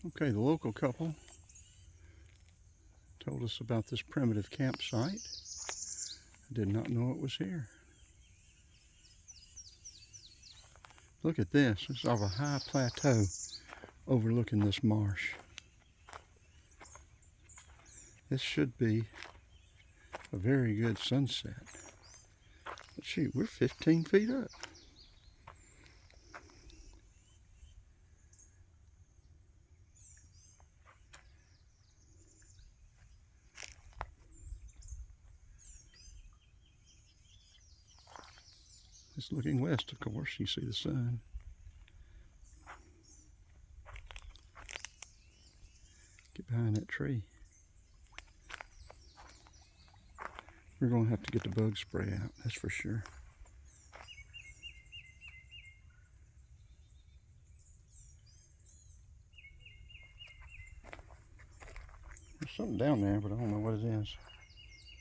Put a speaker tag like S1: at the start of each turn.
S1: Okay, the local couple told us about this primitive campsite. I did not know it was here. Look at this. It's off a high plateau overlooking this marsh. This should be a very good sunset. But shoot, we're 15 feet up. It's looking west, of course. You see the sun. Get behind that tree. We're going to have to get the bug spray out, that's for sure. There's something down there, but I don't know what it is.